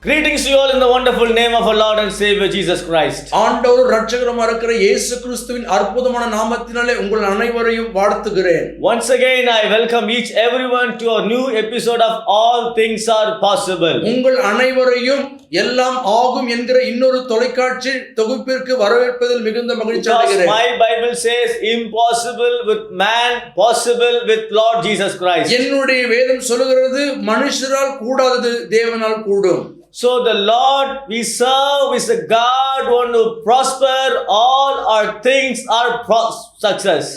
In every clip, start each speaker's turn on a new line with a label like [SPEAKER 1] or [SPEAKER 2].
[SPEAKER 1] Greetings to you all in the wonderful name of our Lord and Savior Jesus Christ.
[SPEAKER 2] ஆண்டவர் இரட்சகருமா இருக்கிற இயேசு கிறிஸ்துவின் அற்புதமான நாமத்தினாலே உங்கள் அனைவரையும் வாழ்த்துகிறேன்.
[SPEAKER 1] Once again I welcome each everyone to a new episode of All Things Are Possible.
[SPEAKER 2] உங்கள் அனைவரையும் எல்லாம் ஆகும் என்கிற இன்னொரு தொலைக்காட்சி தொகுப்பிற்கு வரவேற்பதில் மிகுந்த மகிழ்ச்சி அடைகிறேன்.
[SPEAKER 1] My Bible says impossible with man, possible with Lord Jesus Christ.
[SPEAKER 2] என்னுடைய வேதம் சொல்கிறது மனுஷரால் கூடாதது தேவனால் கூடும்.
[SPEAKER 1] So the Lord we serve is a God who want to prosper all our things are success.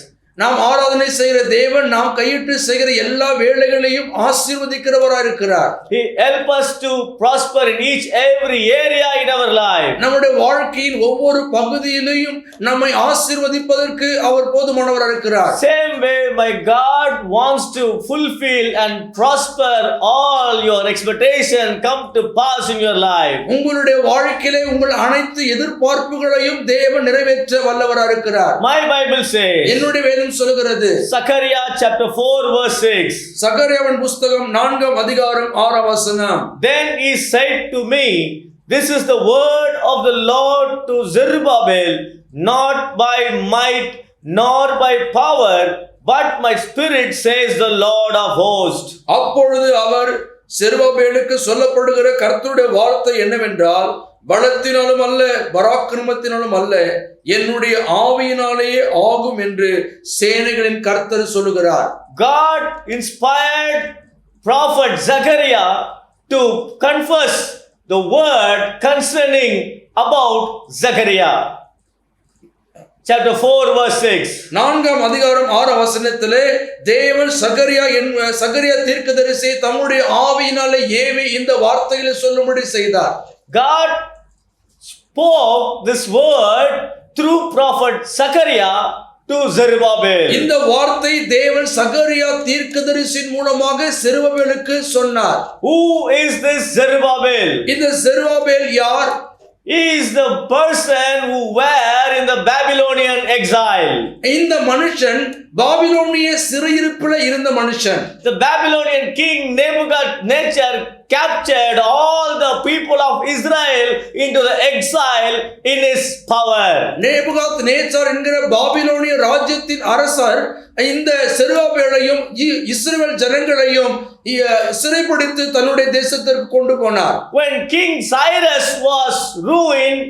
[SPEAKER 2] நாம் ஆராதனை செய்கிற தேவன் நாம் கையிட்டு செய்கிற எல்லா வேலைகளையும் ஆசீர்வதிக்கிறவராய் இருக்கிறார்.
[SPEAKER 1] He help us to prosper in each every area in our life.
[SPEAKER 2] நம்முடைய வாழ்க்கையின் ஒவ்வொரு பகுதியிலும் நம்மை ஆசீர்வதிப்பதற்கு அவர் போதுமானவராய் இருக்கிறார்.
[SPEAKER 1] Same way my God wants to fulfill and prosper all your expectation come to pass in your life.
[SPEAKER 2] உங்களுடைய வாழ்க்கையிலே உங்கள் அனைத்து எதிர்பார்ப்புகளையும் தேவன் நிறைவேற்ற வல்லவராய் இருக்கிறார்.
[SPEAKER 1] My Bible says
[SPEAKER 2] என்னுடைய வேதம் சொல்கிறது
[SPEAKER 1] Zechariah chapter 4 verse 6.
[SPEAKER 2] சகரியாவின் புத்தகம் 4ஆம் அதிகாரம் 6ஆம் வசனம்.
[SPEAKER 1] Then he said to me, this is the word of the Lord to Zerubbabel, not by might nor by power, but my spirit says the Lord of hosts.
[SPEAKER 2] அப்பொழுது அவர் செருபாபேலுக்கு சொல்லப்படுகிற கர்த்தருடைய வார்த்தை என்னவென்றால், பலத்தினாலும் அல்ல பராக்கிரமத்தினாலும் அல்ல, என்னுடைய ஆவியினாலேயே ஆகும் என்று சேனைகளின் கர்த்தர் சொல்லுகிறார்.
[SPEAKER 1] God inspired prophet Zechariah to confess the word concerning about Zechariah. Chapter 4 verse 6.
[SPEAKER 2] 4ஆம் அதிகாரம் 6ஆம் வசனத்திலே தேவன் சகரியா தீர்க்கதரிசி தம்முடைய ஆவியினாலே ஏவி இந்த வார்த்தைகளை சொல்லும்படி செய்தார்.
[SPEAKER 1] God spoke this word through prophet Zechariah to Zerubbabel.
[SPEAKER 2] இந்த வார்த்தை தேவன் சகரியா தீர்க்கதரிசியின் மூலமாக செருபாபேலுக்கு சொன்னார்.
[SPEAKER 1] Who is this Zerubbabel?
[SPEAKER 2] இந்த செருபாபேல் யார்?
[SPEAKER 1] He is the person who were in the Babylonian exile.
[SPEAKER 2] இந்த மனுஷன் பாபிலோனிய சிறையிருப்பில் இருந்த மனுஷன்.
[SPEAKER 1] The Babylonian king Nebuchadnezzar captured all the people of Israel into the exile in his power.
[SPEAKER 2] Nebuchadnezzar என்கிற பாபிலோனிய ராஜ்யத்தின் அரசர் இந்த செருபாபேலையும் இஸ்ரவேல் ஜனங்களையும் சிறைப்பிடித்து தன்னுடைய தேசத்திற்கு கொண்டு போனார்.
[SPEAKER 1] When King Cyrus was ruined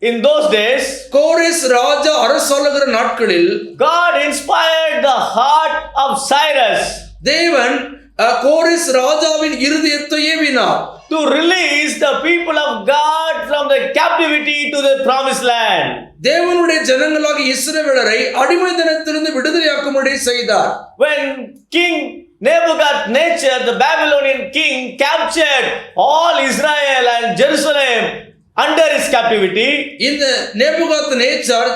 [SPEAKER 1] in those days,
[SPEAKER 2] கோரேஸ் ராஜா அரசாளுகிற நாட்களில்
[SPEAKER 1] God inspired the heart of Cyrus.
[SPEAKER 2] தேவன் கோரேஸ் ராஜாவின் இருதயத்தை ஏவினார்.
[SPEAKER 1] To release the people of God from the captivity to the promised land.
[SPEAKER 2] தேவனுடைய ஜனங்களாகிய இஸ்ரவேலரை அடிமைத்தனத்திலிருந்து விடுதலையாக்கும்படி செய்தார்.
[SPEAKER 1] When King Nebuchadnezzar, the Babylonian king, captured all Israel and Jerusalem under his captivity,
[SPEAKER 2] இந்த Nebuchadnezzar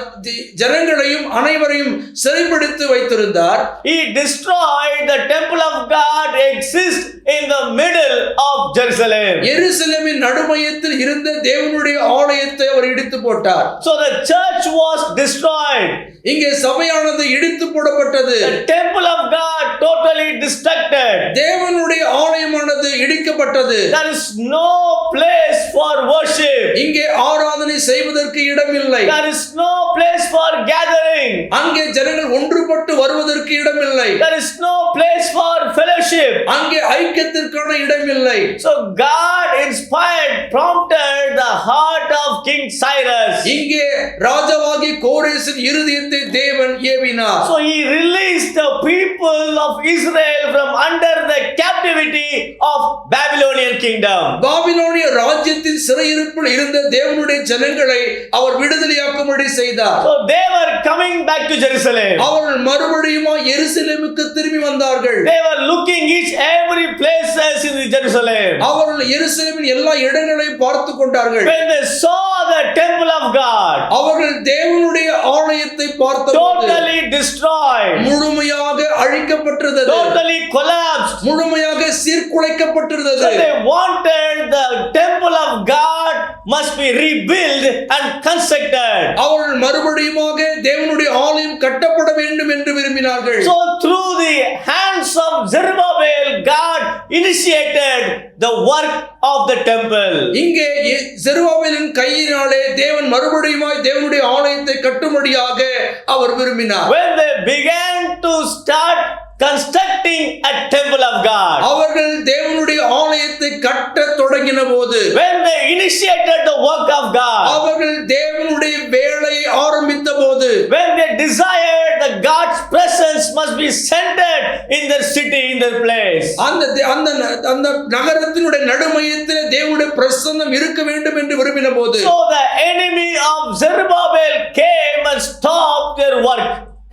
[SPEAKER 2] ஜனங்களையும் அனைவரையும் சிறைப்பிடித்து வைத்திருந்தார்.
[SPEAKER 1] he destroyed the temple of God exist in the middle of Jerusalem.
[SPEAKER 2] எருசலேமின் நடுமையத்தில் இருந்த தேவனுடைய ஆலயத்தை அவர் இடித்து போட்டார்.
[SPEAKER 1] So the church was destroyed.
[SPEAKER 2] இங்கே சபையானது இடித்து போடப்பட்டது.
[SPEAKER 1] The temple of God totally destructed.
[SPEAKER 2] தேவனுடைய ஆலயமானது இடிக்கப்பட்டது.
[SPEAKER 1] There is no place for worship.
[SPEAKER 2] இங்கே ஆராதனை செய்வதற்கு இடமில்லை.
[SPEAKER 1] There is no place for gathering.
[SPEAKER 2] அங்கே ஜனங்கள் ஒன்றுபட்டு வருவதற்கு இடமில்லை.
[SPEAKER 1] There is no place for fellowship.
[SPEAKER 2] அங்கே ஐக்கியத்திற்கான இடமில்லை.
[SPEAKER 1] So God inspired, prompted the heart of King Cyrus.
[SPEAKER 2] இங்கே ராஜாவாகி கோரேசின் இருதயத்தை தேவன் ஏவினார்.
[SPEAKER 1] So he released the people of Israel from under the captivity of Babylonian kingdom.
[SPEAKER 2] பாபிலோனிய ராஜ்யத்தின் சிறையிருப்பில் இருந்த தேவனுடைய ஜனங்களை அவர் விடுதலையாக்கும்படி செய்தார்.
[SPEAKER 1] So they were coming back to Jerusalem.
[SPEAKER 2] அவர்கள் மறுபடியும் எருசலேமுக்கு திரும்பி வந்தார்கள்.
[SPEAKER 1] They were looking each every places in Jerusalem.
[SPEAKER 2] அவர்கள் எருசலேமின் எல்லா இடங்களையும் பார்த்து கொண்டார்கள்.
[SPEAKER 1] When they saw the temple of God,
[SPEAKER 2] அவர்கள் தேவனுடைய ஆலயத்தை பார்த்தபோது
[SPEAKER 1] totally destroyed,
[SPEAKER 2] முழுமையாக அழிக்கப்பட்டிருந்தது.
[SPEAKER 1] totally collapsed,
[SPEAKER 2] முழுமையாக சீர்குலைக்கப்பட்டிருந்தது.
[SPEAKER 1] so they wanted the temple of God must be rebuilt and constructed.
[SPEAKER 2] அவர்கள் மறுபடியுமாக தேவனுடைய ஆலயம் கட்டப்பட வேண்டும் என்று விரும்பினார்கள்.
[SPEAKER 1] So through the hands of Zerubbabel, God initiated the work of the temple.
[SPEAKER 2] இங்கே செருபாபேலின் கையினாலே தேவன் மறுபடியுமாய் தேவனுடைய ஆலயத்தை கட்டும்படியாக அவர் விரும்பினார்.
[SPEAKER 1] When they began to start constructing a temple of God,
[SPEAKER 2] அவர்கள் தேவனுடைய ஆலயத்தை கட்ட தொடங்கின போது,
[SPEAKER 1] when they initiated the work of God,
[SPEAKER 2] அவர்கள் தேவனுடைய வேலையை ஆரம்பித்த போது,
[SPEAKER 1] when they desired that God's presence must be centered in their city, in their place,
[SPEAKER 2] அந்த நகரத்தினுடைய நடுமையத்தில் தேவனுடைய பிரசன்னம் இருக்க வேண்டும் என்று விரும்பின போது,
[SPEAKER 1] so the enemy of Zerubbabel came and stopped their work.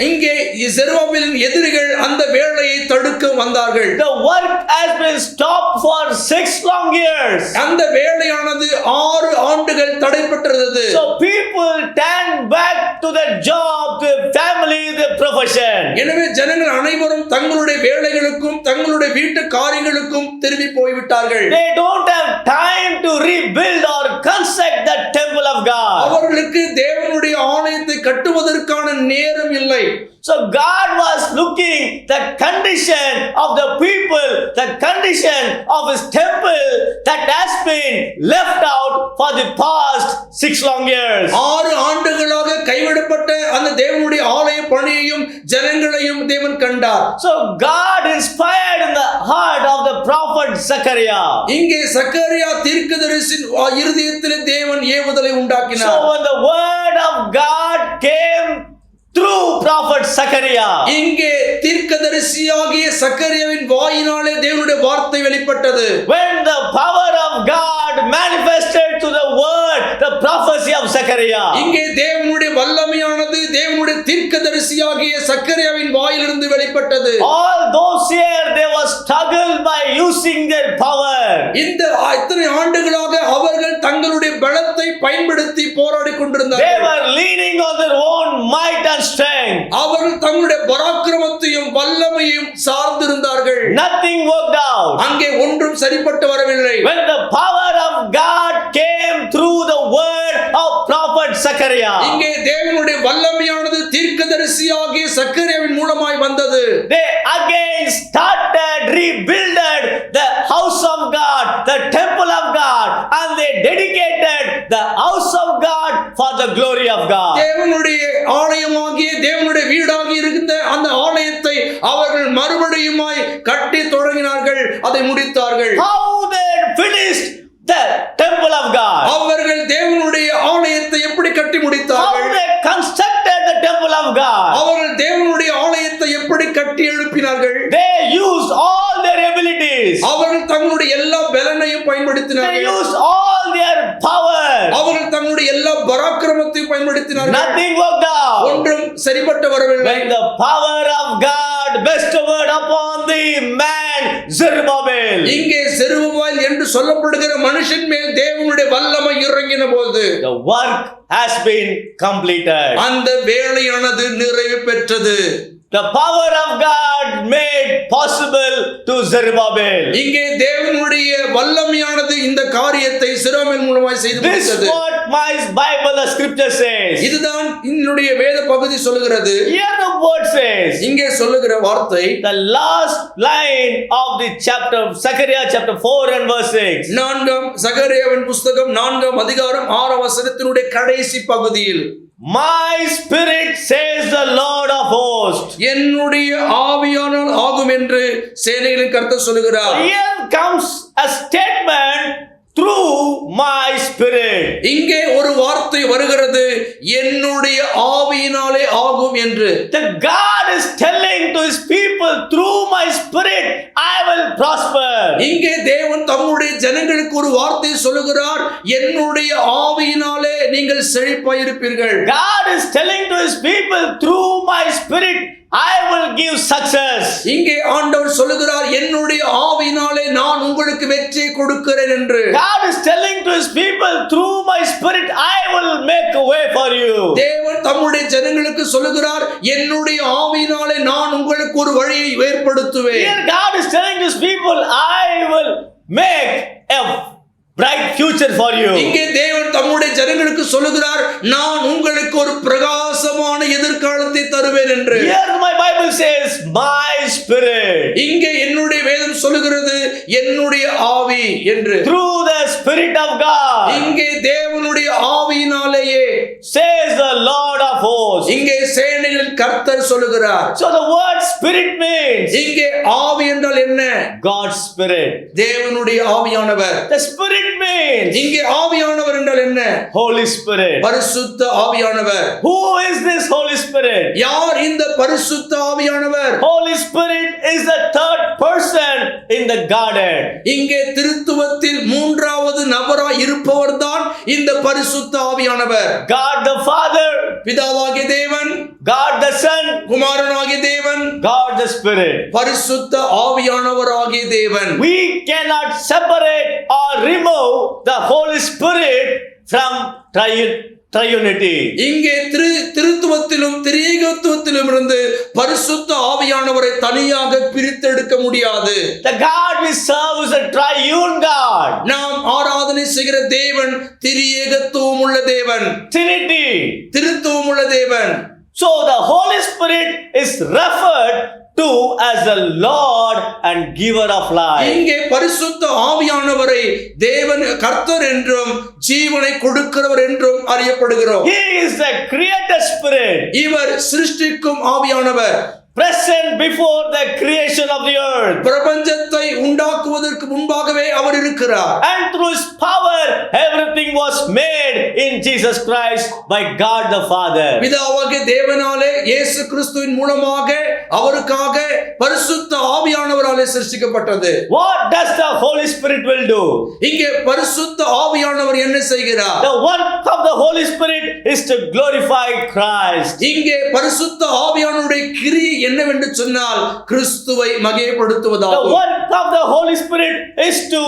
[SPEAKER 2] இங்கே செருபாபேலின் எதிரிகள் அந்த வேலையை தடுக்க வந்தார்கள்.
[SPEAKER 1] The work has been stopped for 6 long years.
[SPEAKER 2] அந்த வேலையானது 6 ஆண்டுகள் தடைபட்டிருந்தது.
[SPEAKER 1] So people turned back to their job, their family, their profession.
[SPEAKER 2] எனவே ஜனங்கள் அனைவரும் தங்களுடைய வேலைகளுக்கும் தங்களுடைய வீட்டு காரியங்களுக்கும் திரும்பி போய்விட்டார்கள்.
[SPEAKER 1] They don't have time to rebuild or construct the temple of God.
[SPEAKER 2] அவர்களுக்கு தேவனுடைய ஆலயத்தை கட்டுவதற்கான நேரம் இல்லை.
[SPEAKER 1] So God was looking the condition of the people, the condition of his temple that has been left out for the past 6 long years.
[SPEAKER 2] 6 ஆண்டுகளாக கைவிடப்பட்ட அந்த தேவனுடைய ஆலய பணியையும் ஜனங்களையும் தேவன் கண்டார்.
[SPEAKER 1] So God inspired in the heart of the prophet Zechariah.
[SPEAKER 2] இங்கே சக்கரியா தீர்க்கதரிசியின் இருதயத்திலே தேவன் ஏவுதலை உண்டாக்கினார்.
[SPEAKER 1] So when the word of God came through prophet Zechariah,
[SPEAKER 2] இங்கே தீர்க்கதரிசியாகிய சக்கரியாவின் வாயினாலே தேவனுடைய வார்த்தை வெளிப்பட்டது.
[SPEAKER 1] when the power of God manifested to the word, the prophecy of Zechariah,
[SPEAKER 2] இங்கே தேவனுடைய வல்லமையானது தேவனுடைய தீர்க்கதரிசியாகிய சக்கரியாவின் வாயிலிருந்து வெளிப்பட்டது.
[SPEAKER 1] all those years they were struggled by using their power.
[SPEAKER 2] இந்த இத்தனை ஆண்டுகளாக அவர்கள் தங்களுடைய பலத்தை பயன்படுத்தி போராடிக்
[SPEAKER 1] They
[SPEAKER 2] கொண்டிருந்தார்கள்.
[SPEAKER 1] were leaning on their own might and strength.
[SPEAKER 2] அவர்கள் தங்களுடைய பராக்கிரமத்தையும் வல்லமையும் சார்ந்திருந்தார்கள்.
[SPEAKER 1] Nothing worked out.
[SPEAKER 2] அங்கே ஒன்றும் சரிப்பட்டு வரவில்லை.
[SPEAKER 1] When the power of God came through the word of prophet Zechariah,
[SPEAKER 2] இங்கே தேவனுடைய வல்லமையானது தீர்க்கதரிசியாகிய சக்கரியாவின் மூலமாய் வந்தது.
[SPEAKER 1] they again started, rebuilded the house of God, the temple of God, and they dedicated the house of God for the glory of God.
[SPEAKER 2] தேவனுடைய ஆலயமாகிய தேவனுடைய வீடாகி இருந்த அந்த ஆலயத்தை அவர்கள் மறுபடியுமாய் கட்டி தொடங்கினார்கள், அதை முடித்தார்கள்.
[SPEAKER 1] How they finished the temple of God?
[SPEAKER 2] அவர்கள் தேவனுடைய ஆலயத்தை எப்படி கட்டி
[SPEAKER 1] How
[SPEAKER 2] முடித்தார்கள்?
[SPEAKER 1] they constructed the temple of God?
[SPEAKER 2] அவர்கள் தேவனுடைய ஆலயத்தை எப்படி கட்டி எழுப்பினார்கள்?
[SPEAKER 1] They used all their abilities.
[SPEAKER 2] அவர்கள் தங்களுடைய எல்லா பலனையும்
[SPEAKER 1] They
[SPEAKER 2] பயன்படுத்தினார்கள்.
[SPEAKER 1] used all their power.
[SPEAKER 2] அவர்கள் தங்களுடைய எல்லா பராக்கிரமத்தையும் பயன்படுத்தினார்கள்.
[SPEAKER 1] Nothing worked out.
[SPEAKER 2] ஒன்றும் சரிப்பட்டு வரவில்லை.
[SPEAKER 1] When the power of God bestowed upon the man Zerubbabel,
[SPEAKER 2] இங்கே செருபாபேல் என்று சொல்லப்படுகிற மனுஷன் மேல் தேவனுடைய வல்லமை இறங்கின போது
[SPEAKER 1] the work has been completed.
[SPEAKER 2] அந்த வேலையானது நிறைவு பெற்றது.
[SPEAKER 1] The power of God made possible to Zerubbabel.
[SPEAKER 2] இங்கே தேவனுடைய வல்லமையானது இந்த காரியத்தை செருபாபேல் மூலமாய் செய்து
[SPEAKER 1] This is
[SPEAKER 2] முடித்தது.
[SPEAKER 1] what my Bible, the scripture says.
[SPEAKER 2] இதுதான் என்னுடைய வேத பகுதி சொல்லுகிறது.
[SPEAKER 1] Here the word says,
[SPEAKER 2] இங்கே சொல்லுகிற வார்த்தை
[SPEAKER 1] the last line of the chapter, Zechariah chapter 4 and verse 6.
[SPEAKER 2] 4 சகரியாவின் புஸ்தகம் 4 அதிகாரம் 6 வசனத்தினுடைய கடைசி பகுதியில்,
[SPEAKER 1] My spirit says the Lord of hosts.
[SPEAKER 2] என்னுடைய ஆவியானால் ஆகும் என்று சேனைகளின் கர்த்தர் சொல்லுகிறார்.
[SPEAKER 1] Here comes a statement, through my spirit.
[SPEAKER 2] இங்கே ஒரு வார்த்தை வருகிறது, என்னுடைய ஆவியினாலே ஆகும் என்று.
[SPEAKER 1] The God is telling to his people, through my spirit I will prosper.
[SPEAKER 2] இங்கே தேவன் தம்முடைய ஜனங்களுக்கு ஒரு வார்த்தை சொல்லுகிறார், என்னுடைய ஆவியினாலே நீங்கள் செழிப்பாயிருப்பீர்கள்.
[SPEAKER 1] God is telling to his people, through my spirit I will give success.
[SPEAKER 2] இங்கே ஆண்டவர் சொல்லுகிறார், என்னுடைய ஆவியினாலே நான் உங்களுக்கு வெற்றி கொடுக்கிறேன் என்று.
[SPEAKER 1] God is telling to his people, through my spirit I will make a way for you.
[SPEAKER 2] தேவன் தம்முடைய ஜனங்களுக்கு சொல்லுகிறார், என்னுடைய ஆவியினாலே நான் உங்களுக்கு ஒரு வழியை ஏற்படுத்துவேன்.
[SPEAKER 1] Here God is telling to his people, I will make a bright future for you.
[SPEAKER 2] இங்கே தேவன் தம்முடைய ஜனங்களுக்கு சொல்லுகிறார், நான் உங்களுக்கு ஒரு பிரகாசமான எதிர்காலத்தை தருவேன் என்று.
[SPEAKER 1] Here my Bible says, my spirit.
[SPEAKER 2] இங்கே என்னுடைய வேதம் சொல்லுகிறது, என்னுடைய ஆவி என்று.
[SPEAKER 1] Through the Spirit of God,
[SPEAKER 2] இங்கே தேவனுடைய ஆவியினாலேயே
[SPEAKER 1] says the Lord of hosts.
[SPEAKER 2] இங்கே சேனைகளின் கர்த்தர் சொல்லுகிறார்.
[SPEAKER 1] So the word Spirit means
[SPEAKER 2] இங்கே ஆவி என்றால் என்ன?
[SPEAKER 1] God's Spirit.
[SPEAKER 2] தேவனுடைய ஆவியானவர்.
[SPEAKER 1] The Spirit means
[SPEAKER 2] இங்கே ஆவியானவர் என்றால் என்ன?
[SPEAKER 1] Holy Spirit.
[SPEAKER 2] பரிசுத்த ஆவியானவர்.
[SPEAKER 1] Who is this Holy Spirit?
[SPEAKER 2] யார் இந்த பரிசுத்த ஆவியானவர்?
[SPEAKER 1] Holy Spirit is the third person in the garden.
[SPEAKER 2] இங்கே திருத்துவத்தில் மூன்றாவது நபராய் இருப்பவர்தான் இந்த பரிசுத்த ஆவியானவர்.
[SPEAKER 1] God the Father,
[SPEAKER 2] பிதாவாகிய தேவன்,
[SPEAKER 1] God the Son,
[SPEAKER 2] குமாரனாகிய தேவன்,
[SPEAKER 1] God the Spirit.
[SPEAKER 2] பரிசுத்த ஆவியானவராகிய தேவன்.
[SPEAKER 1] We cannot separate or remove the Holy Spirit from triunity.
[SPEAKER 2] இங்கே திருத்துவத்திலும் திரியேகத்துவத்திலும் இருந்து பரிசுத்த ஆவியானவரை தனியாக பிரித்தெடுக்க முடியாது.
[SPEAKER 1] The God we serve is a triune God.
[SPEAKER 2] நாம் ஆராதனை செய்கிற தேவன் திரியேகத்துவம் உள்ள தேவன்,
[SPEAKER 1] Trinity.
[SPEAKER 2] திருத்துவம் உள்ள தேவன்.
[SPEAKER 1] So the Holy Spirit is referred to as the Lord and giver of life.
[SPEAKER 2] இங்கே பரிசுத்த ஆவியானவரை தேவன் கர்த்தர் என்றும் ஜீவனை கொடுக்கிறவர் என்றும் அறியப்படுகிறோம்.
[SPEAKER 1] He is the creator spirit,
[SPEAKER 2] இவர் சிருஷ்டிக்கும் ஆவியானவர்.
[SPEAKER 1] present before the creation of the earth.
[SPEAKER 2] பிரபஞ்சத்தை உண்டாக்குவதற்கு முன்பாகவே அவர் இருக்கிறார்.
[SPEAKER 1] And through his power everything was made in Jesus Christ by God the Father.
[SPEAKER 2] பிதாவாகிய தேவனாலே இயேசு கிறிஸ்துவின் மூலமாக அவருக்காக பரிசுத்த ஆவியானவராலே சிருஷ்டிக்கப்பட்டது.
[SPEAKER 1] What does the Holy Spirit will do?
[SPEAKER 2] இங்கே பரிசுத்த ஆவியானவர் என்ன செய்கிறார்?
[SPEAKER 1] The work of the Holy Spirit is to glorify Christ.
[SPEAKER 2] இங்கே பரிசுத்த ஆவியானவருடைய கிரியை என்னவென்று சொன்னால் கிறிஸ்துவை
[SPEAKER 1] The
[SPEAKER 2] மகிமைப்படுத்துவதாகும்.
[SPEAKER 1] work of the Holy Spirit is to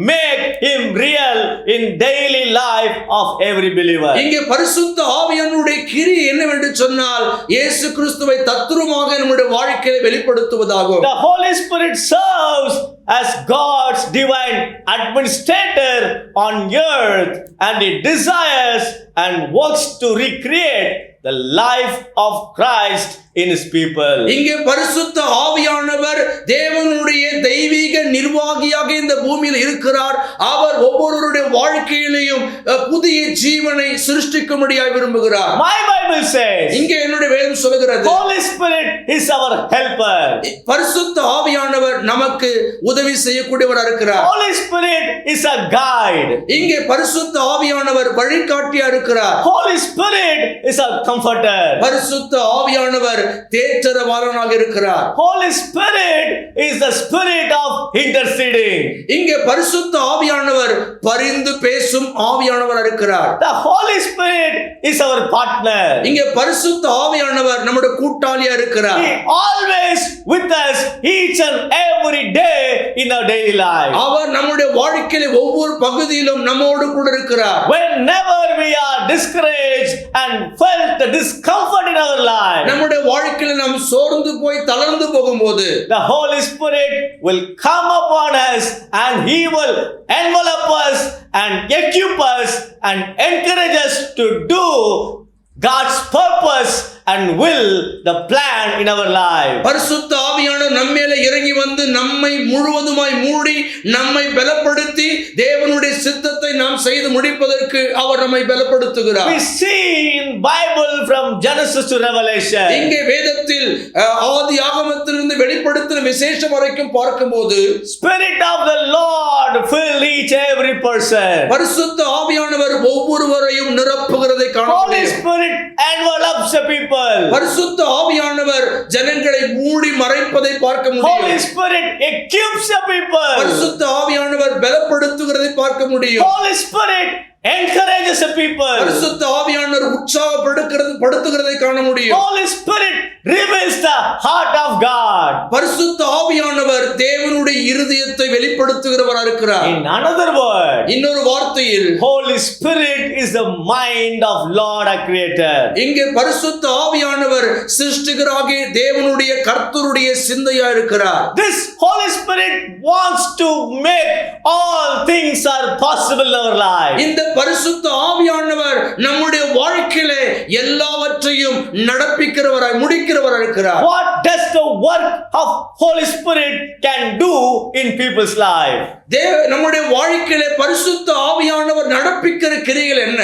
[SPEAKER 1] make him real in daily life of every believer.
[SPEAKER 2] இங்கே பரிசுத்த ஆவியானவருடைய கிரியை என்னவென்று சொன்னால் இயேசு கிறிஸ்துவை தத்ரூபமாக நம்முடைய வாழ்க்கையை வெளிப்படுத்துவதாகும்.
[SPEAKER 1] The Holy Spirit serves as God's divine administrator on earth, and he desires and works to recreate the life of Christ in his people.
[SPEAKER 2] இங்கே பரிசுத்த ஆவியானவர் தேவனுடைய தெய்வீக நிர்வாகியாக இந்த பூமியில் இருக்கிறார். அவர் ஒவ்வொருவருடைய வாழ்க்கையிலேயும் புதிய ஜீவனை சிருஷ்டிக்கும்படியாய் விரும்புகிறார்.
[SPEAKER 1] My Bible says
[SPEAKER 2] இங்கே என்னுடைய வேதம் சொல்கிறது,
[SPEAKER 1] Holy Spirit is our helper.
[SPEAKER 2] பரிசுத்த ஆவியானவர் நமக்கு உதவி செய்யக்கூடியவராக இருக்கிறார்.
[SPEAKER 1] Holy Spirit is a guide.
[SPEAKER 2] இங்கே பரிசுத்த ஆவியானவர் வழிகாட்டியா இருக்கிறார்.
[SPEAKER 1] Holy Spirit is a comforter.
[SPEAKER 2] பரிசுத்த ஆவியானவர் தேற்றரவாளனாக இருக்கிறார்.
[SPEAKER 1] Holy Spirit is the spirit of interceding.
[SPEAKER 2] இங்கே பரிசுத்த ஆவியானவர் பரிந்து பேசும் ஆவியானவராக இருக்கிறார்.
[SPEAKER 1] The Holy Spirit is our partner.
[SPEAKER 2] இங்கே பரிசுத்த ஆவியானவர் நம்முடைய கூட்டாளியா இருக்கிறார்.
[SPEAKER 1] He always with us each and every day in our daily life.
[SPEAKER 2] அவர் நம்முடைய வாழ்க்கையில ஒவ்வொரு பகுதியிலும் நம்மோடு கூட இருக்கிறார்.
[SPEAKER 1] Whenever we are discouraged and felt the discomfort in our life,
[SPEAKER 2] நம்முடைய வாழ்க்கையில நாம் சோர்ந்து போய் தளர்ந்து போகும்போது
[SPEAKER 1] the Holy Spirit will come upon us and he will envelop us and equip us and encourage us to do God's purpose and will, the plan in our life.
[SPEAKER 2] பரிசுத்த ஆவியானவர் நம்மேல இறங்கி வந்து நம்மை முழுவதுமாய் மூடி நம்மை பலப்படுத்தி தேவனுடைய சித்தத்தை நாம் செய்து முடிப்பதற்கு அவர் நம்மை பலப்படுத்துகிறார்.
[SPEAKER 1] We see in Bible from Genesis to Revelation.
[SPEAKER 2] இங்கே வேதத்தில் ஆதி ஆகமத்திலிருந்து வெளிப்படுத்தின விசேஷம் வரைக்கும் பார்க்கும்போது
[SPEAKER 1] Spirit of the Lord fill each every person.
[SPEAKER 2] பரிசுத்த ஆவியானவர் ஒவ்வொருவரையும் நிரப்புகிறதை காண
[SPEAKER 1] Holy
[SPEAKER 2] முடியும்.
[SPEAKER 1] Spirit envelops the people.
[SPEAKER 2] பரிசுத்த ஆவியானவர் ஜனங்களை மூடி மறைப்பதை பார்க்க
[SPEAKER 1] Holy
[SPEAKER 2] முடியும்.
[SPEAKER 1] Spirit equips the people.
[SPEAKER 2] பரிசுத்த ஆவியானவர் பலப்படுத்துகிறதை பார்க்க முடியும்.
[SPEAKER 1] Holy Spirit encourages the people.
[SPEAKER 2] பரிசுத்த ஆவியானவர் உற்சாகப்படுத்துகிறதை காண முடியும்.
[SPEAKER 1] Holy Spirit reveals the heart of God.
[SPEAKER 2] பரிசுத்த ஆவியானவர் தேவனுடைய இருதயத்தை வெளிப்படுத்துகிறவராக இருக்கிறார்.
[SPEAKER 1] In another word,
[SPEAKER 2] இன்னொரு வார்த்தையில்
[SPEAKER 1] Holy Spirit is the mind of Lord our Creator.
[SPEAKER 2] இங்கே பரிசுத்த ஆவியானவர் சிருஷ்டிகராகிய தேவனுடைய கர்த்தருடைய சிந்தையா இருக்கிறார்.
[SPEAKER 1] This Holy Spirit wants to make all things are possible in our life.
[SPEAKER 2] இந்த பரிசுத்த ஆவியானவர் நம்முடைய வாழ்க்கையிலே எல்லாவற்றையும் நடப்பிக்கிறவராய் முடிக்கிறவராய் இருக்கிறார்.
[SPEAKER 1] What does the work of Holy Spirit can do in people's life?
[SPEAKER 2] நம்முடைய வாழ்க்கையிலே பரிசுத்த ஆவியானவர் நடப்பிக்கிற கிரியைகள் என்ன?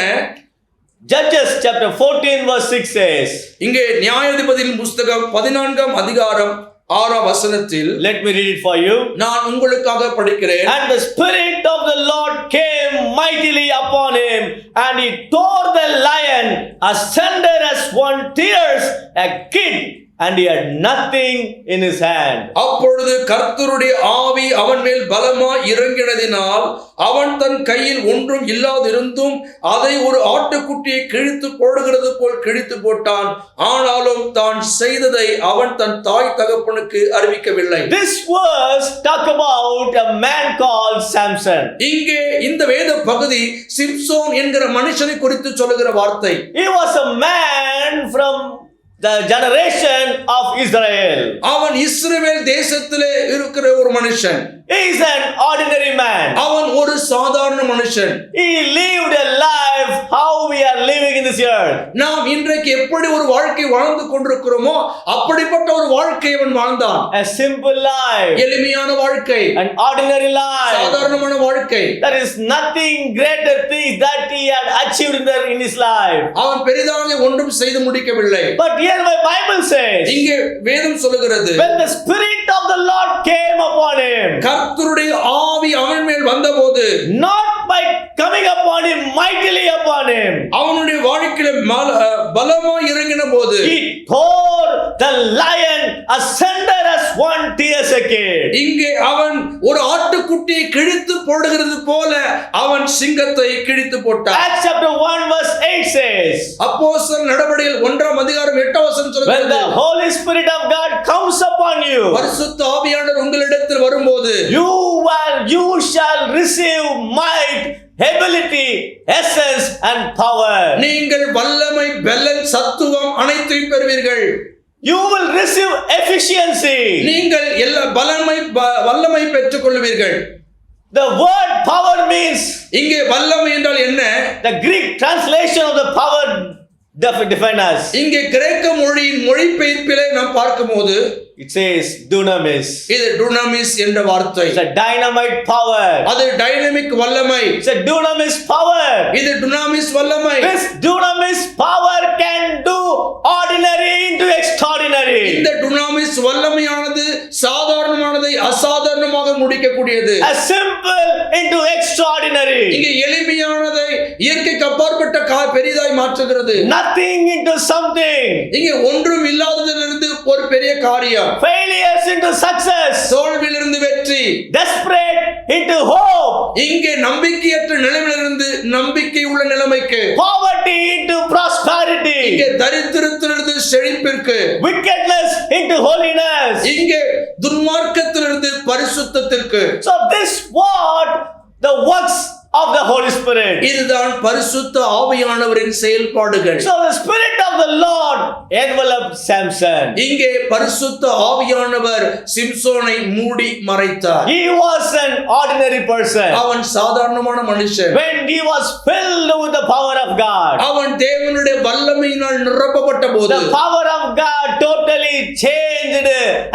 [SPEAKER 1] Judges chapter 14 verse 6 says,
[SPEAKER 2] இங்கே நியாயாதிபதியின் புத்தகம் 14ஆம் அதிகாரம் 6ஆம் வசனத்தில்,
[SPEAKER 1] let me read it for you.
[SPEAKER 2] நான் உங்களுக்காக படிக்கிறேன்.
[SPEAKER 1] And the Spirit of the Lord came mightily upon him, and he tore the lion asunder as one tears a kid, and he had nothing in his hand.
[SPEAKER 2] அப்பொழுது கர்த்தருடைய ஆவி அவன் மேல் பலமாய் இறங்கினதினால் அவன் தன் கையில் ஒன்றும் இல்லாதிருந்தும் அதை ஒரு ஆட்டுக்குட்டியை கிழித்து போடுகிறது போல் கிழித்து போட்டான். ஆனாலும் தான் செய்ததை அவன் தன் தாய் தகப்பனுக்கு அறிவிக்கவில்லை.
[SPEAKER 1] This verse talk about a man called Samson.
[SPEAKER 2] இங்கே இந்த வேத பகுதி சிம்சோன் என்கிற மனுஷனை குறித்து சொல்லுகிற வார்த்தை.
[SPEAKER 1] He was a man from the generation of Israel.
[SPEAKER 2] அவன் இஸ்ரவேல் தேசத்திலே இருக்கிற ஒரு மனுஷன்.
[SPEAKER 1] He is an ordinary man.
[SPEAKER 2] அவன் ஒரு சாதாரண மனுஷன்.
[SPEAKER 1] He lived a life how we are living in this earth.
[SPEAKER 2] நாம் இன்றைக்கு எப்படி ஒரு வாழ்க்கை வாழ்ந்து கொண்டிருக்கிறோமோ அப்படிப்பட்ட ஒரு வாழ்க்கை அவன் வாழ்ந்தான்.
[SPEAKER 1] A simple life.
[SPEAKER 2] எளிமையான வாழ்க்கை.
[SPEAKER 1] An ordinary life.
[SPEAKER 2] சாதாரணமான வாழ்க்கை.
[SPEAKER 1] There is nothing greater thing that he had achieved in his life.
[SPEAKER 2] அவன் பெரிதாக ஒன்றும் செய்து முடிக்கவில்லை.
[SPEAKER 1] But here my Bible says,
[SPEAKER 2] இங்கே வேதம் சொல்லுகிறது,
[SPEAKER 1] when the Spirit of the Lord came upon him,
[SPEAKER 2] கர்த்தருடைய ஆவி அவன் மேல் வந்தபோது,
[SPEAKER 1] not by coming upon him mightily upon him,
[SPEAKER 2] அவனுடைய வாழ்க்கையில பலமாய் இறங்கின போது,
[SPEAKER 1] he tore the lion asunder as one tears a kid.
[SPEAKER 2] இங்கே அவன் ஒரு ஆட்டுக்குட்டியை கிழித்து போடுகிறது போல அவன் சிங்கத்தை கிழித்து போட்டான்.
[SPEAKER 1] Acts chapter 1 verse 8 says,
[SPEAKER 2] அப்போஸ்தலர் நடபடிகள் 1ஆம் அதிகாரம் 8ஆம் வசனம்
[SPEAKER 1] when
[SPEAKER 2] சொல்கிறது,
[SPEAKER 1] the Holy Spirit of God comes upon you,
[SPEAKER 2] பரிசுத்த ஆவியானவர் உங்களிடத்தில் வரும்போது,
[SPEAKER 1] you shall receive might, ability, essence and power.
[SPEAKER 2] நீங்கள் வல்லமை, பெலன், சத்துவம் அனைத்தையும் பெறுவீர்கள்.
[SPEAKER 1] You will receive efficiency.
[SPEAKER 2] நீங்கள் எல்லா வல்லமை பெற்றுக் கொள்வீர்கள்.
[SPEAKER 1] The word power means,
[SPEAKER 2] இங்கே வல்லமை என்றால் என்ன?
[SPEAKER 1] the Greek translation of the power define us.
[SPEAKER 2] இங்கே கிரேக்க மொழியின் மொழிபெயர்ப்பிலே நாம் பார்க்கும்போது
[SPEAKER 1] it says dunamis.
[SPEAKER 2] இது dunamis என்ற வார்த்தை.
[SPEAKER 1] It's a dynamite power.
[SPEAKER 2] அது டைனமிக் வல்லமை.
[SPEAKER 1] It's a dunamis power.
[SPEAKER 2] இது dunamis வல்லமை.
[SPEAKER 1] This dunamis power can do ordinary into extraordinary.
[SPEAKER 2] இந்த dunamis வல்லமையானது சாதாரணமானதை அசாதாரணமாக முடிக்கக்கூடியது.
[SPEAKER 1] A simple into extraordinary.
[SPEAKER 2] இங்கே எளிமையானதை இயற்கைக்கு அப்பாற்பட்ட பெரிதாய் மாற்றுகிறது.
[SPEAKER 1] Nothing into something.
[SPEAKER 2] இங்கே ஒன்றும் இல்லாததிலிருந்து ஒரு பெரிய காரியம்.
[SPEAKER 1] Failures into success.
[SPEAKER 2] தோல்வியிலிருந்து வெற்றி.
[SPEAKER 1] Desperate into hope.
[SPEAKER 2] இங்கே நம்பிக்கையற்ற நிலைமையிலிருந்து நம்பிக்கை உள்ள நிலைமைக்கு.
[SPEAKER 1] Poverty into prosperity.
[SPEAKER 2] இங்கே தரித்திரத்திலிருந்து செழிப்பிற்கு.
[SPEAKER 1] Wickedness into holiness.
[SPEAKER 2] இங்கே துன்மார்க்கத்திலிருந்து பரிசுத்தத்திற்கு.
[SPEAKER 1] So this what the works of the Holy Spirit.
[SPEAKER 2] இதுதான் பரிசுத்த ஆவியானவரின் செயல்பாடுகள்.
[SPEAKER 1] So the Spirit of the Lord enveloped Samson.
[SPEAKER 2] இங்கே பரிசுத்த ஆவியானவர் சிம்சோனை மூடி மறைத்தார்.
[SPEAKER 1] He was an ordinary person.
[SPEAKER 2] அவன் சாதாரணமான மனுஷன்.
[SPEAKER 1] When he was filled with the power of God,
[SPEAKER 2] அவன் தேவனுடைய வல்லமையினால் நிரப்பப்பட்ட போது,
[SPEAKER 1] the power of God totally changed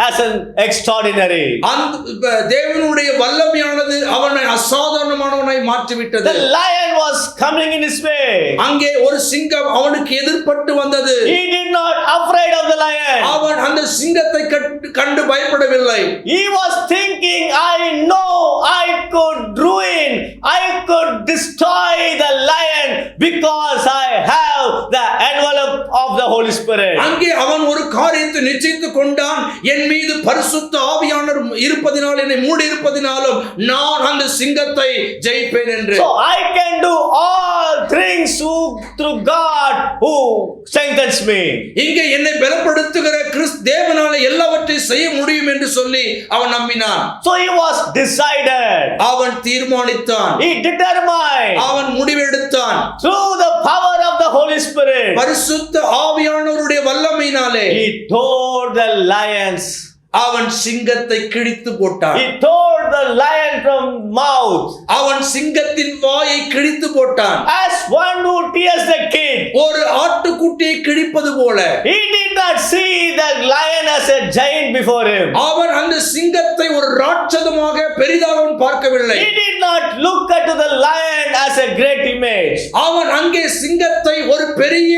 [SPEAKER 1] as an extraordinary.
[SPEAKER 2] அந்த தேவனுடைய வல்லமையானது அவனை அசாதாரணமானவனாய் மாற்றிவிட்டது.
[SPEAKER 1] The lion was coming in his way.
[SPEAKER 2] அங்கே ஒரு சிங்கம் அவனுக்கு எதிர்ப்பட்டு வந்தது.
[SPEAKER 1] He did not afraid of the lion.
[SPEAKER 2] அவன் அந்த சிங்கத்தை கண்டு பயப்படவில்லை.
[SPEAKER 1] He was thinking, I know I could ruin, I could destroy the lion because I have the envelope of the Holy Spirit.
[SPEAKER 2] அங்கே அவன் ஒரு காரியத்தை நிச்சயித்துக் கொண்டான். என் மீது பரிசுத்த ஆவியானவர் இருப்பதினால், என்னை மூடி இருப்பதினாலும் நான் அந்த சிங்கத்தை ஜெயிப்பேன் என்று.
[SPEAKER 1] So I can do all things through God who strengthens me.
[SPEAKER 2] இங்கே என்னை பலப்படுத்துகிற கிறிஸ்து தேவனாலே எல்லாவற்றையும் செய்ய முடியும் என்று சொல்லி அவன் நம்பினான்.
[SPEAKER 1] So he was decided.
[SPEAKER 2] அவன் தீர்மானித்தான்.
[SPEAKER 1] He determined.
[SPEAKER 2] அவன் முடிவெடுத்தான்.
[SPEAKER 1] Through the power of the Holy Spirit,
[SPEAKER 2] பரிசுத்த ஆவியானவருடைய வல்லமையினாலே
[SPEAKER 1] he tore the lions
[SPEAKER 2] அவன் சிங்கத்தை கிழித்து போட்டான்.
[SPEAKER 1] He tore the lion from mouth.
[SPEAKER 2] அவன் சிங்கத்தின் வாயை கிழித்து போட்டான்.
[SPEAKER 1] As one who tears the kid.
[SPEAKER 2] ஒரு ஆட்டுக்குட்டியை கிழிப்பது போல.
[SPEAKER 1] He did not see the lion as a giant before him.
[SPEAKER 2] அவன் அந்த சிங்கத்தை ஒரு ராட்சதமாக பெரிதாக அவன் பார்க்கவில்லை.
[SPEAKER 1] He did not look at the lion as a great image.
[SPEAKER 2] அவன் அங்கே சிங்கத்தை ஒரு பெரிய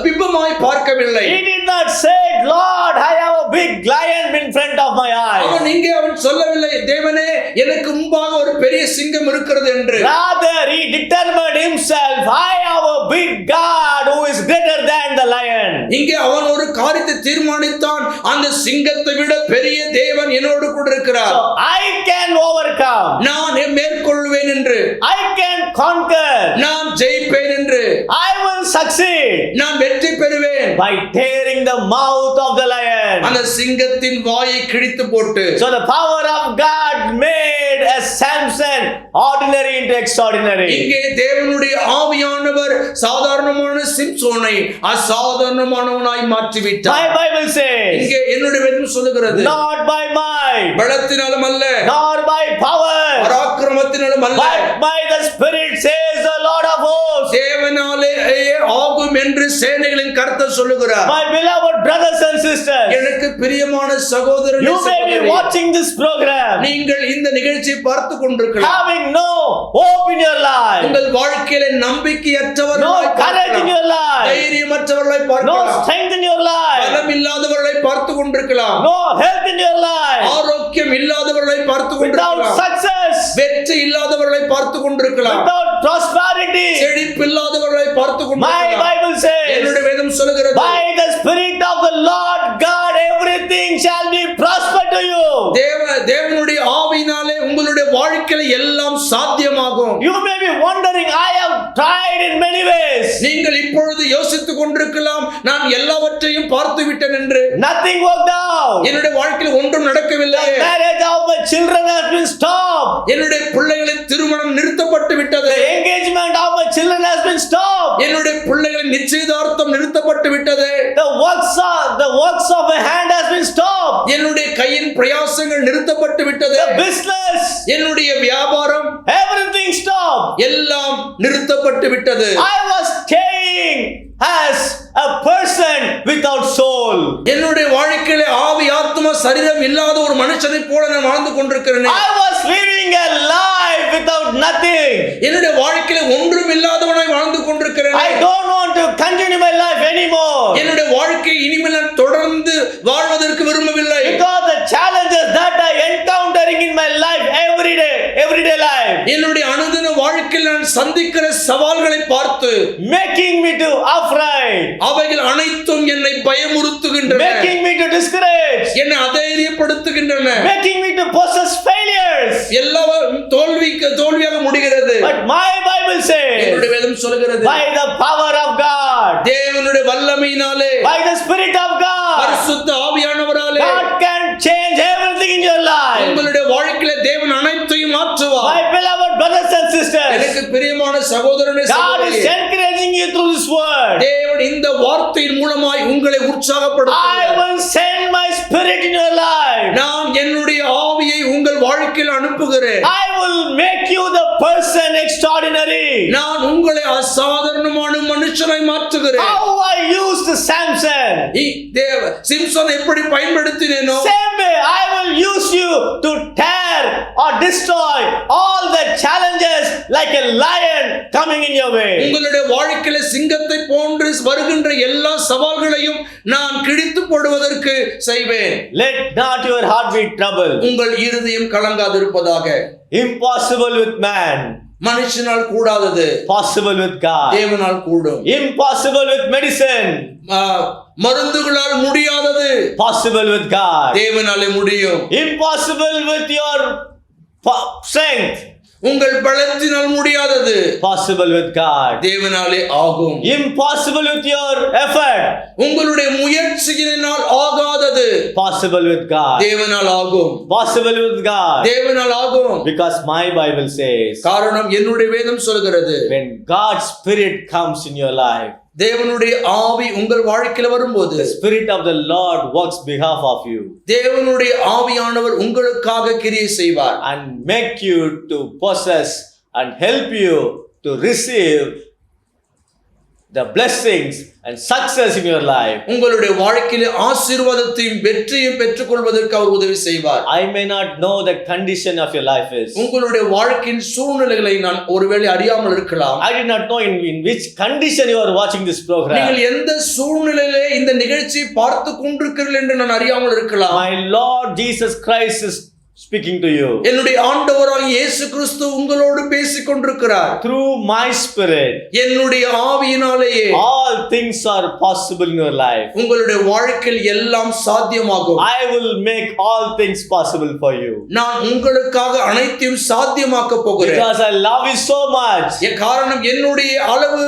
[SPEAKER 2] பிம்பமாய் பார்க்கவில்லை.
[SPEAKER 1] He did not say, Lord, I have a big lion in front of my eyes.
[SPEAKER 2] அவன் இங்கே அவன் சொல்லவில்லை, தேவனே எனக்கு முன்பாக ஒரு பெரிய சிங்கம் இருக்கிறது என்று.
[SPEAKER 1] Rather, he determined himself, I have a big God who is greater than the lion.
[SPEAKER 2] இங்கே அவன் ஒரு காரியத்தை தீர்மானித்தான், அந்த சிங்கத்தை விட பெரிய தேவன் என்னோடு கூட இருக்கிறார்.
[SPEAKER 1] So I can overcome.
[SPEAKER 2] நான் மேற்கொள்வேன் என்று.
[SPEAKER 1] I can conquer.
[SPEAKER 2] நான் ஜெயிப்பேன் என்று.
[SPEAKER 1] I will succeed.
[SPEAKER 2] நான் வெற்றி பெறுவேன்.
[SPEAKER 1] By tearing the mouth of the lion.
[SPEAKER 2] அந்த சிங்கத்தின் வாயை கிழித்து போட்டு.
[SPEAKER 1] So the power of God made a Samson ordinary into extraordinary.
[SPEAKER 2] இங்கே தேவனுடைய ஆவியானவர் சாதாரணமான சிம்சோனை அசாதாரணமானவனாய் மாற்றி விட்டார்.
[SPEAKER 1] My Bible says.
[SPEAKER 2] இங்கே என்னுடைய வேதம் சொல்லுகிறது.
[SPEAKER 1] Not by might.
[SPEAKER 2] பலத்தினாலும் அல்ல.
[SPEAKER 1] Nor by power.
[SPEAKER 2] பராக்கிரமத்தினாலும் அல்ல.
[SPEAKER 1] But by the Spirit says the Lord of hosts.
[SPEAKER 2] தேவனாலே ஆகும் என்று சேனைகளின் கர்த்தர் சொல்லுகிறார்.
[SPEAKER 1] My beloved brothers and sisters.
[SPEAKER 2] எனக்கு பிரியமான சகோதரனே,
[SPEAKER 1] You may be watching this program.
[SPEAKER 2] நீங்கள் இந்த நிகழ்ச்சியை பார்த்து கொண்டிருக்கலாம்.
[SPEAKER 1] Having no hope in your life.
[SPEAKER 2] உங்கள் வாழ்க்கையில நம்பிக்கையற்றவர்களாய்
[SPEAKER 1] No courage in your life.
[SPEAKER 2] தைரியமற்றவர்களாய்
[SPEAKER 1] No
[SPEAKER 2] பார்க்கலாம்.
[SPEAKER 1] strength in your life.
[SPEAKER 2] பலம் இல்லாதவர்களை பார்த்து கொண்டிருக்கலாம்.
[SPEAKER 1] No health in your life.
[SPEAKER 2] ஆரோக்கியம் இல்லாதவர்களை பார்த்து
[SPEAKER 1] Without
[SPEAKER 2] கொண்டிருக்கலாம்.
[SPEAKER 1] success.
[SPEAKER 2] வெற்றி இல்லாதவர்களை பார்த்து கொண்டிருக்கலாம்.
[SPEAKER 1] Without prosperity.
[SPEAKER 2] செழிப்பு இல்லாதவர்களை பார்த்து
[SPEAKER 1] My
[SPEAKER 2] கொண்டிருக்கலாம்.
[SPEAKER 1] Bible says.
[SPEAKER 2] என்னுடைய வேதம் சொல்லுகிறது,
[SPEAKER 1] By the Spirit of the Lord God, everything shall be prosper to you.
[SPEAKER 2] தேவனுடைய ஆவியினாலே உங்களுடைய வாழ்க்கையில எல்லாம் சாத்தியமாகும்.
[SPEAKER 1] You may be wondering, I have tried in many ways.
[SPEAKER 2] நீங்கள் இப்பொழுது யோசித்துக் கொண்டிருக்கலாம், நான் எல்லாவற்றையும் பார்த்து விட்டேன் என்று.
[SPEAKER 1] Nothing worked out.
[SPEAKER 2] என்னுடைய வாழ்க்கையில் ஒன்றும் நடக்கவில்லை.
[SPEAKER 1] The marriage of my children has been stopped.
[SPEAKER 2] என்னுடைய பிள்ளைகளின் திருமணம் நிறுத்தப்பட்டு விட்டது.
[SPEAKER 1] The engagement of my children has been stopped.
[SPEAKER 2] என்னுடைய பிள்ளைகளின் நிச்சயதார்த்தம் நிறுத்தப்பட்டு விட்டது.
[SPEAKER 1] The works of my hand has been stopped.
[SPEAKER 2] என்னுடைய கையின் பிரயாசங்கள் நிறுத்தப்பட்டு விட்டது.
[SPEAKER 1] The business,
[SPEAKER 2] என்னுடைய வியாபாரம்
[SPEAKER 1] everything stopped.
[SPEAKER 2] எல்லாம் நிறுத்தப்பட்டு விட்டது.
[SPEAKER 1] I was staying as a person without soul.
[SPEAKER 2] என்னுடைய வாழ்க்கையில ஆவி ஆத்மா சரீரம் இல்லாத ஒரு மனுஷனை போல நான் வாழ்ந்து கொண்டிருக்கிறேன்.
[SPEAKER 1] I was living a life without nothing.
[SPEAKER 2] என்னுடைய வாழ்க்கையில ஒன்றும் இல்லாதவனாய் வாழ்ந்து கொண்டிருக்கிறேன்.
[SPEAKER 1] I don't want to continue my life anymore.
[SPEAKER 2] என்னுடைய வாழ்க்கை இனிமேல் நான் தொடர்ந்து வாழ்வதற்கு விரும்பவில்லை.
[SPEAKER 1] Because the challenges that I encountering in my life everyday life,
[SPEAKER 2] என்னுடைய அனுதின வாழ்க்கையில் நான் சந்திக்கிற சவால்களை பார்த்து
[SPEAKER 1] making me to afraid,
[SPEAKER 2] அவைகள் அனைத்தும் என்னை பயமுறுத்துகின்றன.
[SPEAKER 1] making me to discourage,
[SPEAKER 2] என்னை அதைரியப்படுத்துகின்றன.
[SPEAKER 1] making me to possess failures.
[SPEAKER 2] எல்லாம் தோல்வியாக முடிகிறது.
[SPEAKER 1] But my Bible says,
[SPEAKER 2] என்னுடைய வேதம் சொல்கிறது,
[SPEAKER 1] by the power of God,
[SPEAKER 2] தேவனுடைய வல்லமையினாலே,
[SPEAKER 1] by the Spirit of God,
[SPEAKER 2] பரிசுத்த ஆவியானவராலே
[SPEAKER 1] God can change everything in your life.
[SPEAKER 2] உங்களுடைய வாழ்க்கையில தேவன் அனைத்தையும் மாற்றுவார்.
[SPEAKER 1] My beloved brothers and sisters,
[SPEAKER 2] எனக்கு பிரியமான சகோதரனே,
[SPEAKER 1] God
[SPEAKER 2] சகோதரியே,
[SPEAKER 1] is encouraging you through this word.
[SPEAKER 2] தேவன் இந்த வார்த்தையின் மூலமாய் உங்களை
[SPEAKER 1] I
[SPEAKER 2] உற்சாகப்படுத்துகிறார்.
[SPEAKER 1] will send my Spirit in your life.
[SPEAKER 2] நான் என்னுடைய ஆவியை உங்கள் வாழ்க்கையில் அனுப்புகிறேன்.
[SPEAKER 1] I will make you the person extraordinary.
[SPEAKER 2] நான் உங்களை அசாதாரணமான மனுஷனாய் மாற்றுகிறேன்.
[SPEAKER 1] How I used Samson,
[SPEAKER 2] Simpson எப்படி பயன்படுத்தினேனோ
[SPEAKER 1] same way I will use you to tear or destroy all the challenges like a lion coming in your way.
[SPEAKER 2] உங்களுடைய வாழ்க்கையில சிங்கத்தை போன்று வருகின்ற எல்லா சவால்களையும் நான் கிழித்து போடுவதற்கு செய்வேன்.
[SPEAKER 1] Let not your heart be troubled.
[SPEAKER 2] உங்கள் இருதயம் கலங்காதிருப்பதாக.
[SPEAKER 1] Impossible with man,
[SPEAKER 2] மனுஷனால் கூடாதது
[SPEAKER 1] possible with God.
[SPEAKER 2] தேவனால் கூடும்.
[SPEAKER 1] Impossible with medicine,
[SPEAKER 2] மருந்துகளால் முடியாதது
[SPEAKER 1] possible with God.
[SPEAKER 2] தேவனாலே முடியும்.
[SPEAKER 1] Impossible with your strength,
[SPEAKER 2] உங்கள் பலத்தினால் முடியாதது
[SPEAKER 1] possible with God.
[SPEAKER 2] தேவனாலே ஆகும்.
[SPEAKER 1] Impossible with your effort,
[SPEAKER 2] உங்களுடைய முயற்சியினால் ஆகாதது
[SPEAKER 1] possible with God.
[SPEAKER 2] தேவனால் ஆகும்.
[SPEAKER 1] Possible with God.
[SPEAKER 2] தேவனால் ஆகும்.
[SPEAKER 1] Because my Bible says,
[SPEAKER 2] காரணம் என்னுடைய வேதம் சொல்கிறது,
[SPEAKER 1] when God's Spirit comes in your life,
[SPEAKER 2] தேவனுடைய ஆவி உங்கள் வாழ்க்கையில வரும்போது
[SPEAKER 1] the Spirit of the Lord works behalf of you
[SPEAKER 2] தேவனுடைய ஆவியானவர் உங்களுக்காக கிரியை செய்வார்
[SPEAKER 1] and make you to possess and help you to receive the blessings and success in your life.
[SPEAKER 2] உங்களுடைய வாழ்க்கையில ஆசீர்வாதத்தையும் வெற்றியையும் பெற்றுக்கொள்வதற்கு அவர் உதவி செய்வார்.
[SPEAKER 1] I may not know the condition of your life is.
[SPEAKER 2] உங்களுடைய வாழ்க்கையின் சூழ்நிலைகளை நான் ஒருவேளை அறியாமல் இருக்கலாம்.
[SPEAKER 1] I did not know in which condition you are watching this program.
[SPEAKER 2] நீங்கள் எந்த சூழ்நிலையிலே இந்த நிகழ்ச்சியை பார்த்து கொண்டிருக்கிறீர்கள் என்று நான் அறியாமல் இருக்கலாம்.
[SPEAKER 1] My Lord Jesus Christ is speaking to you.
[SPEAKER 2] என்னுடைய ஆண்டவராகிய இயேசு கிறிஸ்து உங்களோடு பேசிக் கொண்டிருக்கிறார்.
[SPEAKER 1] Through my spirit.
[SPEAKER 2] என்னுடைய ஆவியினாலேயே
[SPEAKER 1] all things are possible in your life.
[SPEAKER 2] உங்களுடைய வாழ்க்கையில் எல்லாம் சாத்தியமாகும்.
[SPEAKER 1] I will make all things possible for you.
[SPEAKER 2] நான் உங்களுக்காக அனைத்தையும் சாத்தியமாக்க போகிறேன்.
[SPEAKER 1] Because I love you so much.
[SPEAKER 2] காரணம் என்னுடைய அளவு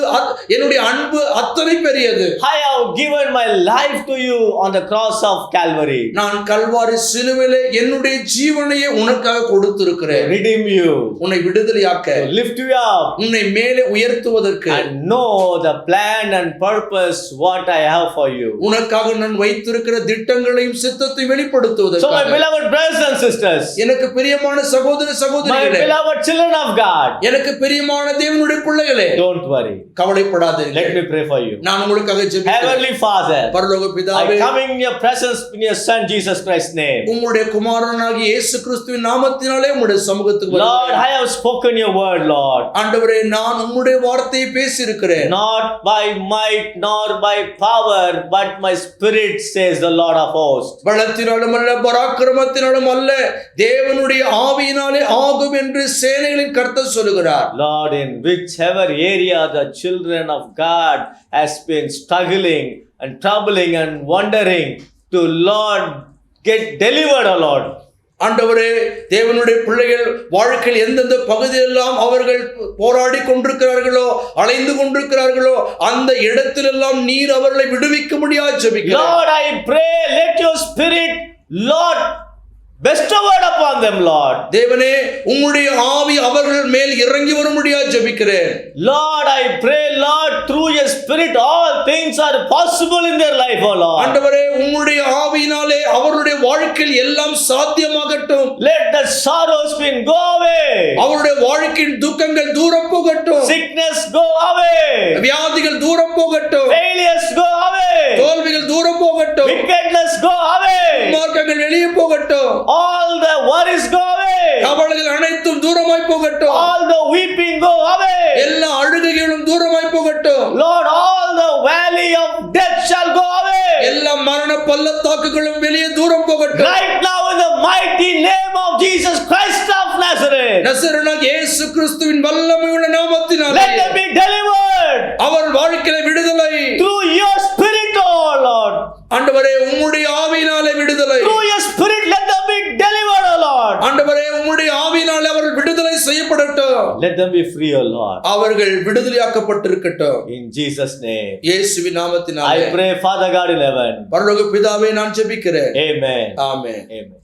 [SPEAKER 2] என்னுடைய அன்பு அத்தனை பெரியது.
[SPEAKER 1] I have given my life to you on the cross of Calvary.
[SPEAKER 2] நான் கல்வாரி சிலுவையிலே என்னுடைய ஜீவனையே உனக்காக கொடுத்திருக்கிறேன்.
[SPEAKER 1] Redeem you.
[SPEAKER 2] உன்னை விடுதலையாக்க,
[SPEAKER 1] lift you up,
[SPEAKER 2] உன்னை மேலே உயர்த்துவதற்கு,
[SPEAKER 1] and know the plan and purpose what I have for you.
[SPEAKER 2] உனக்காக நான் வைத்திருக்கிற திட்டங்களையும் சித்தத்தையும் வெளிப்படுத்துவதற்கு.
[SPEAKER 1] So my beloved brothers and sisters,
[SPEAKER 2] எனக்கு பிரியமான சகோதர சகோதரிகளே,
[SPEAKER 1] my beloved children of God,
[SPEAKER 2] எனக்கு பிரியமான தேவனுடைய பிள்ளைகளே,
[SPEAKER 1] don't worry,
[SPEAKER 2] கவலைப்படாதீர்கள்.
[SPEAKER 1] let me pray for you.
[SPEAKER 2] நான் உங்களுக்காக ஜெபிக்கிறேன்.
[SPEAKER 1] Heavenly Father,
[SPEAKER 2] பரலோக பிதாவே,
[SPEAKER 1] I come in your presence in your son Jesus Christ's name.
[SPEAKER 2] உம்முடைய குமாரனாகிய இயேசு கிறிஸ்துவின் நாமத்தினாலே உம்முடைய சமூகத்துக்கு
[SPEAKER 1] Lord,
[SPEAKER 2] வருகிறேன்.
[SPEAKER 1] I have spoken your word, Lord.
[SPEAKER 2] ஆண்டவரே, நான் உம்முடைய வார்த்தையை பேசி இருக்கிறேன்.
[SPEAKER 1] Not by might nor by power, but my spirit, says the Lord of hosts.
[SPEAKER 2] பலத்தினாலும் அல்ல, பராக்கிரமத்தினாலும் அல்ல, தேவனுடைய ஆவியினாலே ஆகும் என்று சேனைகளின் கர்த்தர் சொல்லுகிறார்.
[SPEAKER 1] Lord, in whichever area the children of God has been struggling and troubling and wondering to, Lord, get delivered, O Lord.
[SPEAKER 2] ஆண்டவரே, தேவனுடைய பிள்ளைகள் வாழ்க்கையில் எந்தெந்த பகுதியெல்லாம் அவர்கள் போராடி கொண்டிருக்கிறார்களோ, அலைந்து கொண்டிருக்கிறார்களோ, அந்த இடத்திலெல்லாம் நீர் அவர்களை விடுவிக்க முடியாது ஜெபிக்கிறேன்.
[SPEAKER 1] Lord, I pray, let your spirit, Lord, bestowed upon them, Lord.
[SPEAKER 2] தேவனே, உம்முடைய ஆவி அவர்கள் மேல் இறங்கி வர முடியாது ஜெபிக்கிறேன்.
[SPEAKER 1] Lord, I pray, Lord, through your spirit all things are possible in their life, O Lord.
[SPEAKER 2] ஆண்டவரே, உம்முடைய ஆவியினாலே அவருடைய வாழ்க்கையில் எல்லாம் சாத்தியமாகட்டும்.
[SPEAKER 1] Let the sorrows been go away.
[SPEAKER 2] அவருடைய வாழ்க்கையின் துக்கங்கள் தூரம் போகட்டும்.
[SPEAKER 1] Sickness go away.
[SPEAKER 2] வியாதிகள் தூரம் போகட்டும்.
[SPEAKER 1] Failures go away.
[SPEAKER 2] தோல்விகள் தூரம் போகட்டும்.
[SPEAKER 1] Wickedness go away.
[SPEAKER 2] துன்மார்க்கங்கள் வெளியே போகட்டும்.
[SPEAKER 1] All the worries go away.
[SPEAKER 2] கவலைகள் அனைத்தும் தூரமாய் போகட்டும்.
[SPEAKER 1] All the weeping go away.
[SPEAKER 2] எல்லா அழுகைகளும் தூரமாய் போகட்டும்.
[SPEAKER 1] Lord, all the valley of death shall go away.
[SPEAKER 2] எல்லா மரண பள்ளத்தாக்குகளும் வெளியே தூரம் போகட்டும்.
[SPEAKER 1] Right now in the mighty name of Jesus Christ of Nazareth.
[SPEAKER 2] நசரேயனாகிய இயேசு கிறிஸ்துவின் வல்லமையுள்ள நாமத்தினாலே
[SPEAKER 1] Let them be delivered.
[SPEAKER 2] அவர் வாழ்க்கையில விடுதலை.
[SPEAKER 1] Through your spirit, O Lord.
[SPEAKER 2] ஆண்டவரே, உம்முடைய ஆவியினாலே விடுதலை.
[SPEAKER 1] Through your spirit, let them be delivered, O Lord.
[SPEAKER 2] ஆண்டவரே, உம்முடைய ஆவியினாலே அவர்கள் விடுதலை செய்யப்படட்டும்.
[SPEAKER 1] Let them be free, O Lord.
[SPEAKER 2] அவர்கள் விடுதலையாக்கப்பட்டிருக்கட்டும்.
[SPEAKER 1] In Jesus' name.
[SPEAKER 2] இயேசுவின் நாமத்தினாலே
[SPEAKER 1] I pray, Father God in heaven.
[SPEAKER 2] பரலோக பிதாவே, நான் ஜெபிக்கிறேன்.
[SPEAKER 1] Amen.
[SPEAKER 2] ஆமென்.
[SPEAKER 1] Amen.